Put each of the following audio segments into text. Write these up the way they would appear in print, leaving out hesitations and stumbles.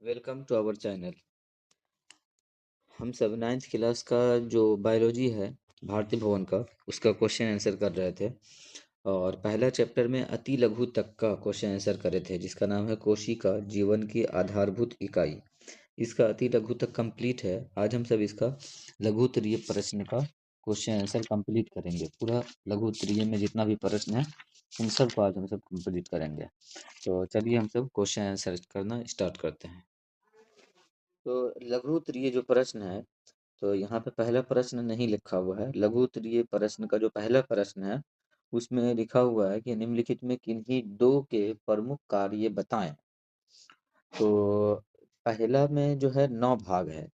Welcome to our channel. हम सब ninth class का जो बायोलॉजी है भारतीय भवन का उसका क्वेश्चन आंसर कर रहे थे और पहला चैप्टर में अति लघु तक का क्वेश्चन आंसर करे थे जिसका नाम है कोशिका जीवन की आधारभूत इकाई। इसका अति लघु तक कंप्लीट है। आज हम सब इसका लघु उत्तरीय प्रश्न का क्वेश्चन आंसर कंप्लीट करेंगे। पूरा लघु उत्तरीय में जितना भी प्रश्न है उन सब को आज हम सब कंप्लीट करेंगे। तो चलिए हम सब क्वेश्चन आंसर करना स्टार्ट करते हैं। तो लघु उत्तरीय जो प्रश्न है, तो यहाँ पे पहला प्रश्न नहीं लिखा हुआ है। लघु उत्तरीय प्रश्न का जो पहला प्रश्न है उसमें लिखा हुआ है कि निम्नलिखित में किन्हीं दो के प्रमुख कार्य बताएं। तो पहला में जो है 9 भाग है।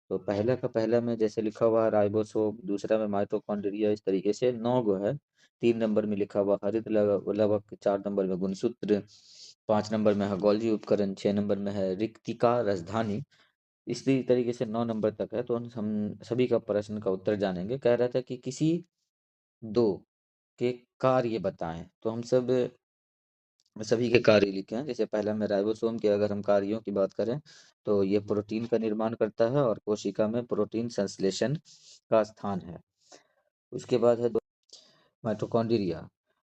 तो पहला का पहला में जैसे लिखा हुआ है राइबोसोम, दूसरा में माइटोकॉन्ड्रिया, इस तरीके से 9 गो है। 3 नंबर में लिखा हुआ हरित लवक, 4 नंबर में गुणसूत्र, 5 नंबर में है गोल्जी उपकरण, 6 नंबर में है रिक्तिका राजधानी। इसी तरीके से 9 नंबर तक है। तो हम सभी का प्रश्न का उत्तर जानेंगे। कह रहा था कि किसी दो के कार्य बताएं। तो हम सब सभी के कार्य लिखे हैं। जैसे पहला में राइबोसोम के अगर हम कार्यों की बात करें तो ये प्रोटीन का निर्माण करता है और कोशिका में प्रोटीन संश्लेषण का स्थान है। उसके बाद है माइटोकॉन्ड्रिया।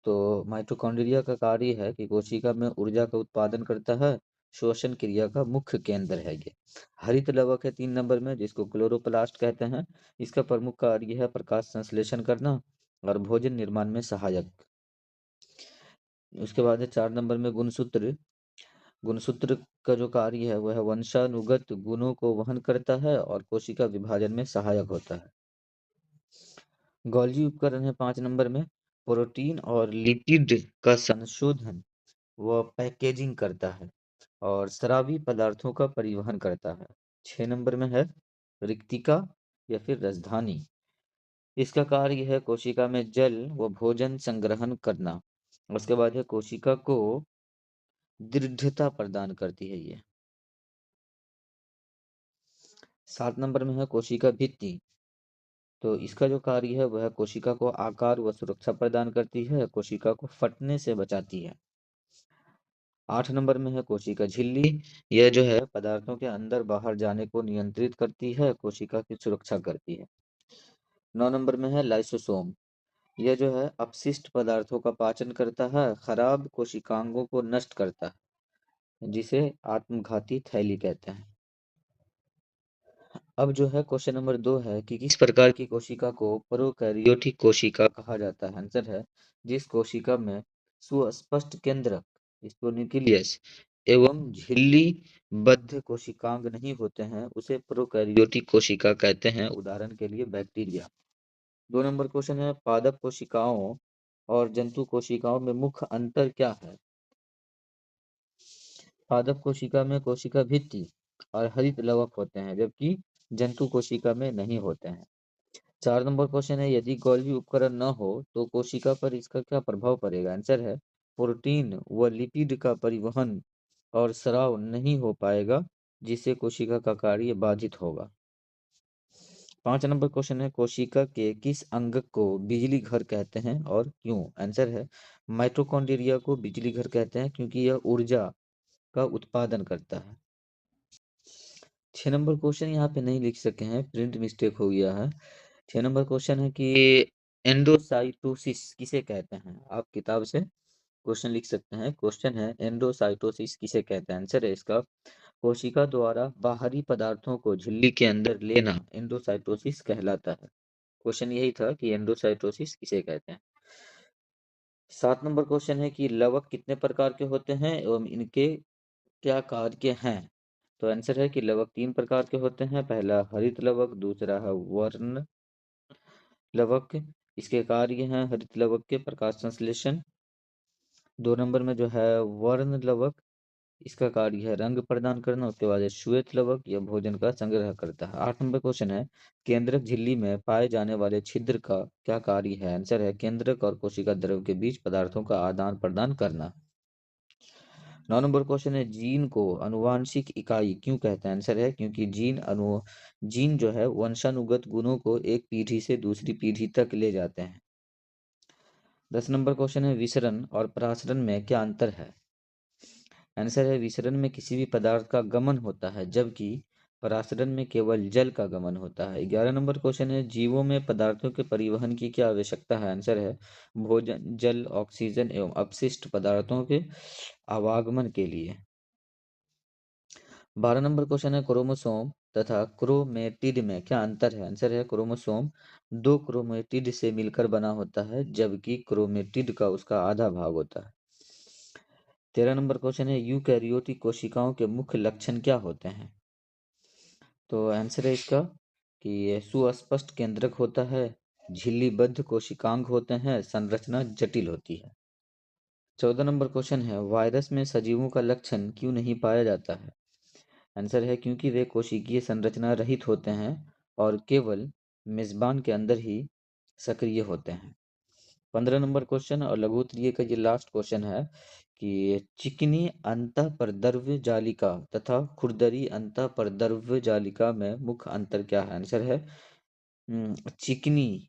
तो माइटोकॉन्ड्रिया का कार्य है कि कोशिका में ऊर्जा का उत्पादन करता है। श्वसन क्रिया का मुख्य केंद्र है ये। हरित लवक है 3 नंबर में, जिसको क्लोरोप्लास्ट कहते हैं। इसका प्रमुख कार्य है प्रकाश संश्लेषण करना और भोजन निर्माण में सहायक। उसके बाद है 4 नंबर में गुणसूत्र। गुणसूत्र का जो कार्य है वह वंशानुगत गुणों को वहन करता है और कोशिका विभाजन में सहायक होता है। गोल्जी उपकरण है 5 नंबर में, प्रोटीन और लिपिड का संशोधन व पैकेजिंग करता है और स्रावी पदार्थों का परिवहन करता है। 6 नंबर में है रिक्तिका या फिर राजधानी। इसका कार्य है कोशिका में जल व भोजन संग्रहण करना। उसके बाद है कोशिका को दृढ़ता प्रदान करती है ये। 7 नंबर में है कोशिका भित्ति। तो इसका जो कार्य है वह कोशिका को आकार व सुरक्षा प्रदान करती है, कोशिका को फटने से बचाती है। 8 नंबर में है कोशिका झिल्ली। यह जो है पदार्थों के अंदर बाहर जाने को नियंत्रित करती है, कोशिका की सुरक्षा करती है। 9 नंबर में है लाइसोसोम। यह जो है अपशिष्ट पदार्थों का पाचन करता है, खराब कोशिकांगों को नष्ट करता है, जिसे आत्मघाती थैली कहते हैं। अब जो है क्वेश्चन नंबर 2 है कि किस प्रकार की कोशिका को प्रोकैरियोटिक कोशिका कहा जाता है। आंसर है जिस कोशिका में सुस्पष्ट केंद्रक स्पोन्यूक्लियस एवं झिल्ली बद्ध कोशिकांग नहीं होते हैं उसे प्रोकैरियोटिक कोशिका कहते हैं। उदाहरण के लिए बैक्टीरिया। 2 नंबर क्वेश्चन है पादप कोशिकाओं और जंतु कोशिकाओं में मुख्य अंतर क्या है। पादप कोशिका में कोशिका भित्ति और हरित लवक होते हैं, जबकि जंतु कोशिका में नहीं होते हैं। 4 नंबर क्वेश्चन है यदि गोल्गी उपकरण न हो तो कोशिका पर इसका क्या प्रभाव पड़ेगा। आंसर है प्रोटीन व लिपिड का परिवहन और स्राव नहीं हो पाएगा, जिससे कोशिका का कार्य बाधित होगा। 5 नंबर क्वेश्चन है कोशिका के किस अंग को बिजली घर कहते हैं और क्यों। आंसर है माइटोकॉन्ड्रिया को बिजली घर कहते हैं क्योंकि यह ऊर्जा का उत्पादन करता है। 6 नंबर क्वेश्चन यहाँ पे नहीं लिख सके हैं, प्रिंट मिस्टेक हो गया है। 6 नंबर क्वेश्चन है कि एंडोसाइटोसिस किसे कहते हैं। आप किताब से क्वेश्चन लिख सकते हैं। क्वेश्चन है एंडोसाइटोसिस किसे कहते हैं। आंसर है इसका कोशिका द्वारा बाहरी पदार्थों को झिल्ली के अंदर लेना एंडोसाइटोसिस कहलाता है। क्वेश्चन यही था कि एंडोसाइटोसिस किसे कहते हैं। 7 नंबर क्वेश्चन है कि लवक कितने प्रकार के होते हैं एवं इनके क्या कार्य हैं। तो आंसर है कि लवक 3 प्रकार के होते हैं। पहला हरित लवक, दूसरा है वर्ण लवक। इसके कार्य हैं हरित लवक के प्रकाश संश्लेषण। 2 नंबर में जो है वर्ण लवक, इसका कार्य है रंग प्रदान करना। उसके बाद है श्वेत लवक, यह भोजन का संग्रह करता है। 8 नंबर क्वेश्चन है केंद्रक झिल्ली में पाए जाने वाले छिद्र का क्या कार्य है। आंसर है केंद्रक और कोशिका द्रव के बीच पदार्थों का आदान प्रदान करना। 9 नंबर क्वेश्चन है जीन को अनुवांशिक इकाई क्यों कहते हैं। आंसर है क्योंकि जीन जो है वंशानुगत गुणों को एक पीढ़ी से दूसरी पीढ़ी तक ले जाते हैं। 10 नंबर क्वेश्चन है विसरण और प्रसारण में क्या अंतर है। आंसर है विसरण में किसी भी पदार्थ का गमन होता है, जबकि परासरण में केवल जल का गमन होता है। 11 नंबर क्वेश्चन है, जीवों में पदार्थों के परिवहन की क्या आवश्यकता है? आंसर है भोजन, जल, ऑक्सीजन एवं अपशिष्ट पदार्थों के आवागमन के लिए। 12 नंबर क्वेश्चन है, क्रोमोसोम तथा क्रोमेटिड में क्या अंतर है? आंसर है क्रोमोसोम दो क्रोमेटिड से मिलकर बना होता है, जबकि क्रोमेटिड का उसका आधा भाग होता है। 13 नंबर क्वेश्चन है, यूकैरियोटिक कोशिकाओं के मुख्य लक्षण क्या होते हैं? तो आंसर है इसका कि ये सुस्पष्ट केंद्रक होता है, झिल्लीबद्ध कोशिकांग होते हैं, संरचना जटिल होती है। 14 नंबर क्वेश्चन है, वायरस में सजीवों का लक्षण क्यों नहीं पाया जाता है? आंसर है क्योंकि वे कोशिकीय संरचना रहित होते हैं और केवल मेजबान के अंदर ही सक्रिय होते हैं। 15 नंबर क्वेश्चन और लघु उत्तरीय का ये लास्ट क्वेश्चन है कि चिकनी अंतःप्रद्रव्य जालिका तथा खुरदरी अंतःप्रद्रव्य जालिका में मुख्य अंतर क्या है? आंसर है चिकनी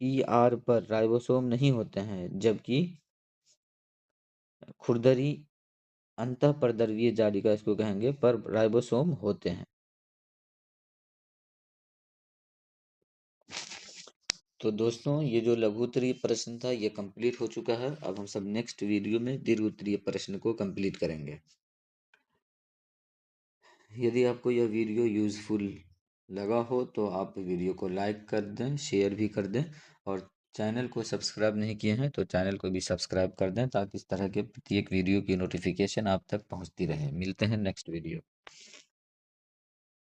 ER पर राइबोसोम नहीं होते हैं, जबकि खुरदरी अंतःप्रद्रव्य जालिका इसको कहेंगे पर राइबोसोम होते हैं। तो दोस्तों ये जो लघु उत्तरीय प्रश्न था ये कंप्लीट हो चुका है। अब हम सब नेक्स्ट वीडियो में दीर्घ उत्तरीय प्रश्न को कंप्लीट करेंगे। यदि आपको यह वीडियो यूज़फुल लगा हो तो आप वीडियो को लाइक कर दें, शेयर भी कर दें और चैनल को सब्सक्राइब नहीं किए हैं तो चैनल को भी सब्सक्राइब कर दें ताकि इस तरह के प्रत्येक वीडियो की नोटिफिकेशन आप तक पहुंचती रहे। मिलते हैं नेक्स्ट वीडियो।